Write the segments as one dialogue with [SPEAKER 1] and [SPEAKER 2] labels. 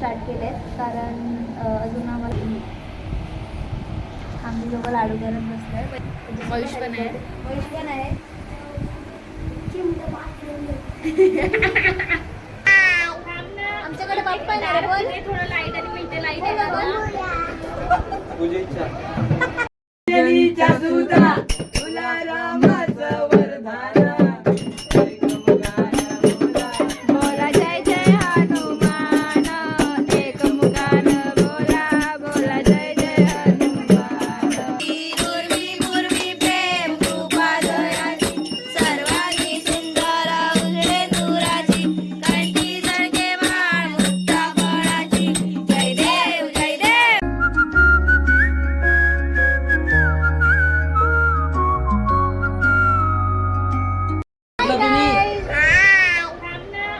[SPEAKER 1] Start केले आहेत, कारण अजून आम्हाला आम्ही लोक लाडू करत बसलोय.
[SPEAKER 2] मयुष पण आहे.
[SPEAKER 1] मयुष पण आहे. आमच्याकडे बाप्पा आहे ना, पण
[SPEAKER 2] थोडं लाईट आणि मिळते लाईट आहे ना.
[SPEAKER 3] पूजेच्या
[SPEAKER 4] तुला रामाचं वरदान
[SPEAKER 1] बोला जय जय हनुमान, एक मुखान बोला बोला जय जय हनुमान. पूर्वी पूर्वी प्रेम कृपा दयाची, सर्वांनी सुंदर उजळे दुराची, कंठी जळके माळ मुक्ता फळाची, जय देव जय देव.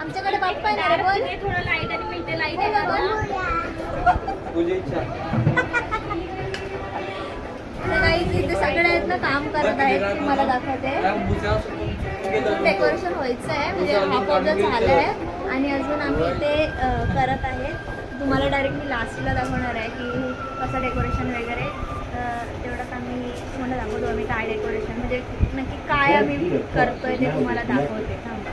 [SPEAKER 1] आमच्याकडे बाप्पा आहे ना, पण
[SPEAKER 2] थोडं लाईट आणि मिळते लाईट आहे ना.
[SPEAKER 3] पूजेच्या
[SPEAKER 1] इथे सगळे आहेत ना, काम करत आहेत. तुम्हाला दाखवते. डेकोरेशन व्हायचं आहे, म्हणजे हाफ ऑर्डर झालं आहे आणि अजून आम्ही ते करत आहे. तुम्हाला डायरेक्ट मी लास्टला दाखवणार आहे की कसं डेकोरेशन वगैरे. तेवढंच आम्ही तुम्हाला दाखवतो आम्ही काय डेकोरेशन, म्हणजे नक्की काय आम्ही करतोय ते तुम्हाला दाखवते. थांबा.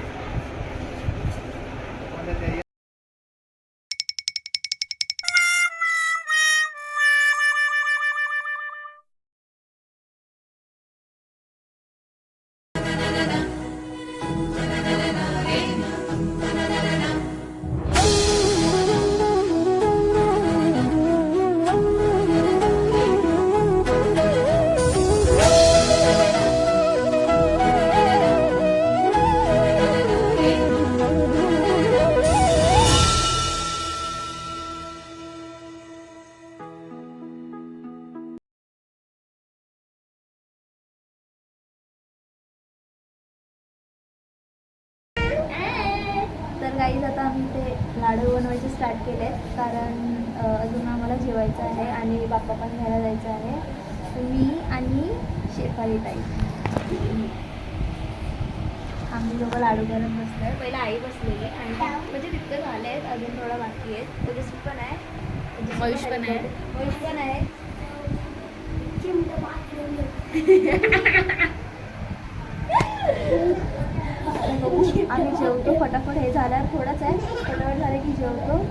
[SPEAKER 1] तर गाईज आता आम्ही ते लाडू बनवायचे स्टार्ट केले आहेत, कारण अजून आम्हाला जेवायचं आहे आणि बाप्पा पण घ्यायला जायचं आहे. मी आणि शेफाली ताई आम्ही लोक लाडू करत बसलो आहे. पहिला आई बसलेली आणि म्हणजे तितकं झाले आहेत, अजून थोडं बाकी आहेत. तेजस्वी पण आहे,
[SPEAKER 2] मयुष पण आहे.
[SPEAKER 1] मयुष पण आहे. आम्ही जेवतो फटाफट. हे झाल्यावर थोडंच आहे, फटाफट झालं की जेवतो.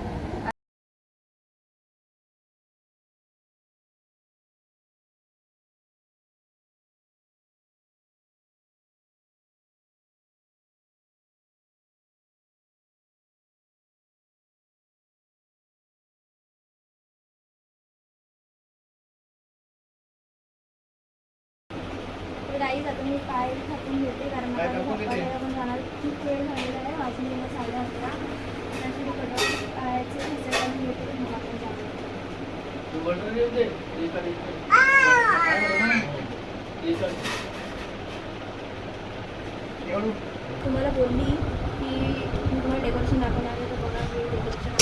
[SPEAKER 1] गाईज आता मी पाय थापून घेते, कारण मला झोपायला पण जाणार खूप वेळ झालेला आहे. वाजून येणं 11:30. त्यासाठी पायाचे हिस्से काढून घेते, मग आपण जातो. तुम्हाला बोलली की मी तुम्हाला डेकोरेशन दाखवणार आहे, तर बघा मी डेकोरेशन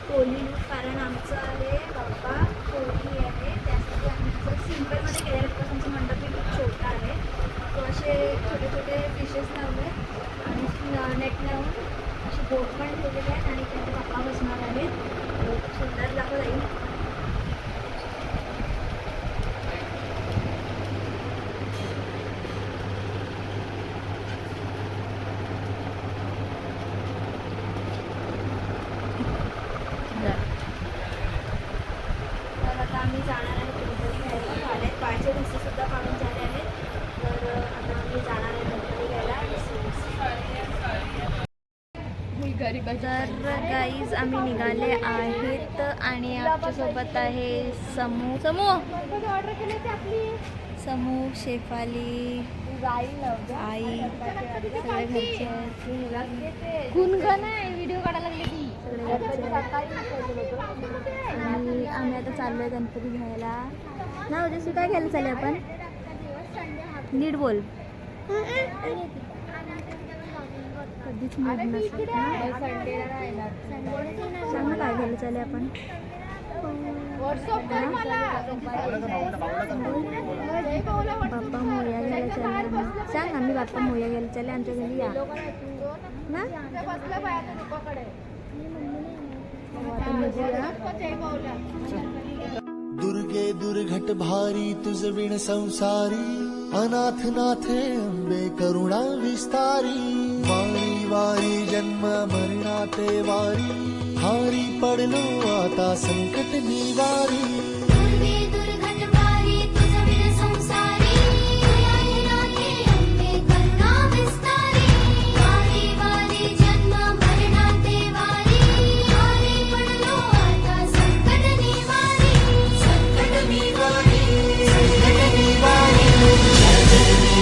[SPEAKER 1] कोहली लूक, कारण आमचं आहे बाप्पा कोहली आहे, त्यासाठी आम्ही असं सिम्पलमध्ये केलेलं. आमचं मंडपही खूप छोटा आहे, तो असे छोटे छोटे फिशेस लावले आणि नेट लावून असे बोट पण ठेवलेले आहेत आणि त्यांचे बाप्पा बसणार आहेत. सुंदर दाखवत जाईल. तर आता आम्ही जाणार आहे गणपती घ्यायला. झाले पायचे रस्ते सुद्धा काढून झाले आहेत, तर आता आम्ही जाणार आहे गणपती घ्यायला. तर गाईज आम्ही निघाले आहेत आणि आमच्यासोबत आहे समू शेफाली आई सगळे घरचे
[SPEAKER 2] व्हिडिओ काढायला लागले ती
[SPEAKER 1] आणि आम्ही आता चाललो आहे गणपती घ्यायला. ना उद्या काय घ्यायला चालले आपण? नीट बोल. कधीच मूड नसतं ना. सांग ना काय घ्यायला चालले आपण? बाप्पा मोया घ्यायला चालले. सांग आम्ही बाप्पा मोया घ्यायला चालले, आमच्या घरी या ना.
[SPEAKER 3] दुर्गे दुर्घट भारी तुझ विण संसारी अनाथ नाथे अंबे करुणा विस्तारी वारी वारी जन्म मरणाते वारी हारी पडलो आता संकट निवारी
[SPEAKER 5] दुर्गे दुर्घट भारी तुझ विण संसारी अनाथे अंबे करुणा विस्तारी वारी वारी जन्म मरणाते वारी हारी पडलो आता संकट निवारी संकट निवारी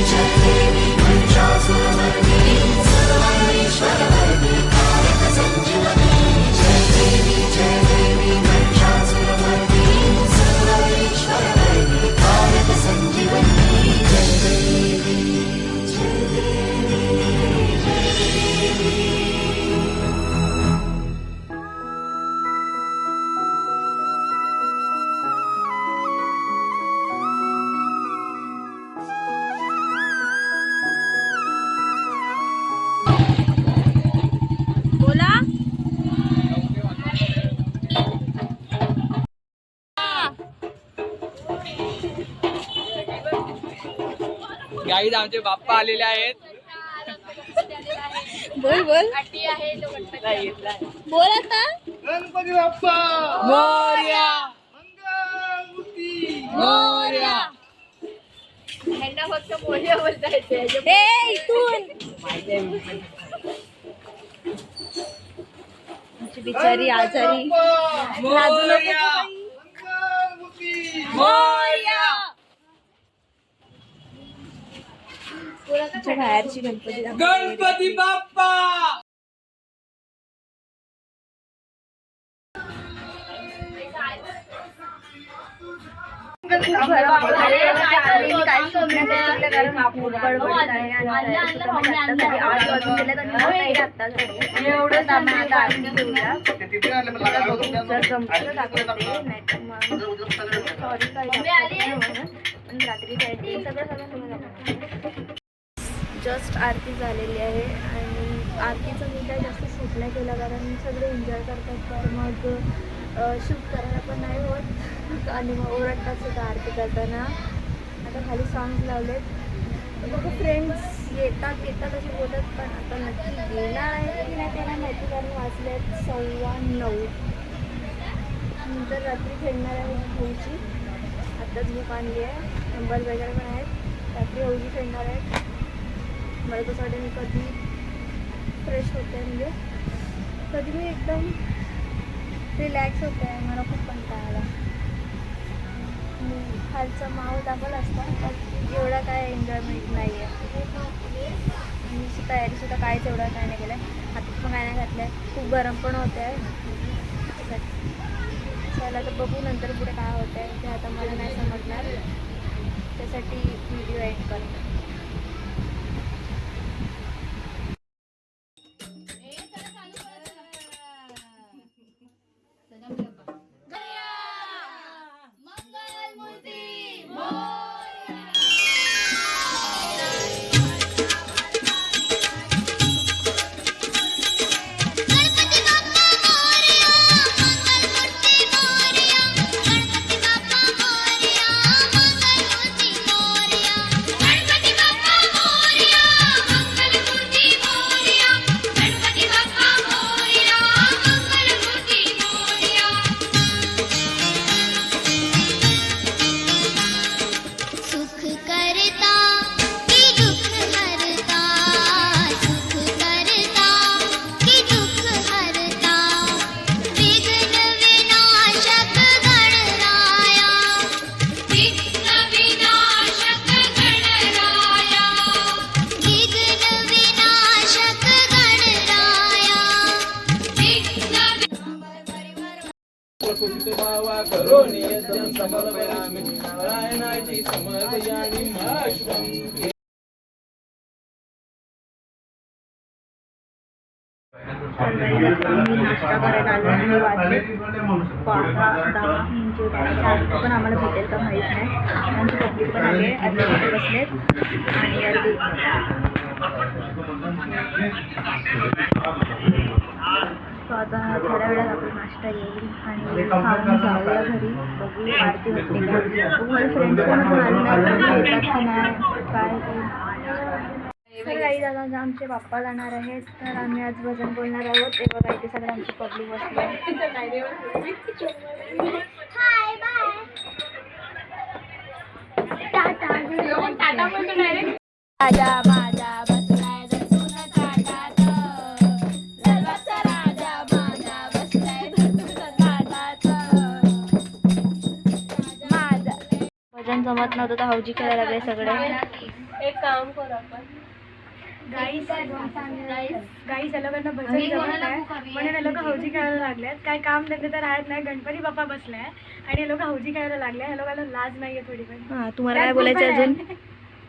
[SPEAKER 5] जय देवी महिषासुरमर्दिनी सर्वेश्वरमर्दिनी कारक संजीवनी जय देवी महिषासुरमर्दिनी सर्वेश्वरमर्दिनी कारक संजीवनी जय देवी
[SPEAKER 2] बोला.
[SPEAKER 4] गाईज आमचे बाप्पा आलेले आहेत.
[SPEAKER 2] बोल बोल. बोल आता.
[SPEAKER 4] गणपती बाप्पा मोरया. मोरया.
[SPEAKER 2] ह्यांना फक्त मोरया बोलता येते. ए इथून. बिचारी आजारी लाजू नको.
[SPEAKER 4] मोरया.
[SPEAKER 2] बाहेरची गणपती
[SPEAKER 4] गणपती बाप्पा.
[SPEAKER 1] जस्ट आरती झालेली आहे आणि आरतीचं मी काय जास्त शूट नाही केलं कारण सगळे एन्जॉय करतात तर मग शूट करायला पण नाही होत आणि मग ओरडतात सुद्धा आरती करताना. आता खाली सॉंग्स लावलेत बघा फ्रेंड्स येतात असे बोलत पण आता नक्की येणार आहे की नाही त्यांना माहिती कारण वाजले आहेत 9:15 नंतर रात्री खेळणार आहे होऊची. आत्ताच बुक आणली आहे नंबर वगैरे पण आहेत रात्री होऊची खेळणार आहेत. मला कसं वाटतं मी कधी फ्रेश होते म्हणजे कधी मी एकदम रिलॅक्स होते आहे. मला खूप कंटाळा आला. खालचा माहोल दाखवला असता पण एवढा काय एन्जॉयमेंट नाही आहे. मी तयारीसुद्धा काहीच एवढं काय नाही केलं आहे. हातात पण काय नाही घातलं आहे. खूप गरम पण होते आहे. चला तर बघू नंतर पुढे काय होतं आहे ते आता मला नाही समजणार. त्यासाठी व्हिडिओ एंड करतो.
[SPEAKER 4] भावा करोनी यज्ञं समर्पयामि नारायणाची समर्पयामि महाश्वं.
[SPEAKER 1] मी नाश्ता करायला आलो आणि वाजले 12:10 म्हणजे पण आम्हाला भेटेल का माहीत नाही. आमची पब्लिक पण आले अर्धे तिथे बसलेत आणि अर्धे तो आता थोड्या वेळात आपला नाश्ता येईल आणि खाऊन जाऊया घरी. बघू आरती होते का. बघू माझे फ्रेंड्स पण अजून आले नाही, येतात की नाही काय ते. तर काही दादा आमचे पप्पा जाणार आहेत, तर आम्ही आज भजन बोलणार आहोत. ते बघा इथे सगळं आमची पब्लिक बसली. राजा माझा बसलाय धरून ताटात, ललवाचा राजा माझा बसलाय धरून ताटात. माझा भजन जमत नव्हतं तर हौजी करायला लागले सगळे.
[SPEAKER 2] एक काम करू आपण.
[SPEAKER 1] गाईस या लोकांना भजन जमत आहे म्हणून हे लोक हौजी करायला लागल्यात. काय काम धंदे तर राहत नाही, गणपती बाप्पा बसलाय आणि हे लोक हौजी करायला लागले. ह्या लोकांना लाज नाहीये थोडी पण.
[SPEAKER 6] हां, तुम्हाला काय बोलायचं अजून?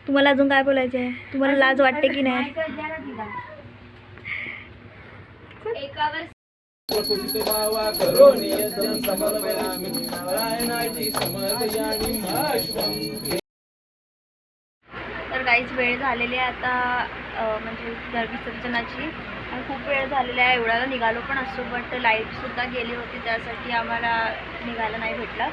[SPEAKER 6] तुम्हाला अजून काय बोलायचं आहे? तुम्हाला लाज वाटते की नाही?
[SPEAKER 2] एकावर
[SPEAKER 1] तर काहीच वेळ झालेली आहे आता, म्हणजे विसर्जनाची. आणि खूप वेळ झालेला आहे. एवढ्याला निघालो पण असतो, बट लाईटसुद्धा गेली होती त्यासाठी आम्हाला निघायला नाही भेटला.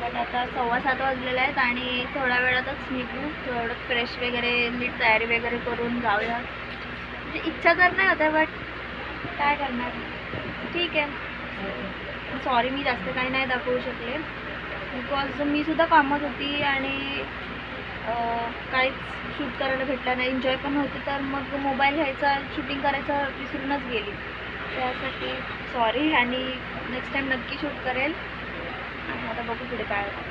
[SPEAKER 1] बट आता 6:15 वाजलेले आहेत आणि थोड्या वेळातच निघू. थोडं फ्रेश वगैरे नीट तयारी वगैरे करून जाऊया. म्हणजे इच्छा तर नाही होत्या, बट काय करणार. ठीक आहे, सॉरी मी जास्त काही नाही दाखवू शकले बिकॉज मी सुद्धा कामात होती आणि काहीच शूट करायला भेटलं नाही. एन्जॉय पण होते, तर मग मोबाईल घ्यायचा शूटिंग करायचं विसरूनच गेली. त्यासाठी सॉरी आणि नेक्स्ट टाईम नक्की शूट करेल. आणि आता बघू पुढे काय होतं.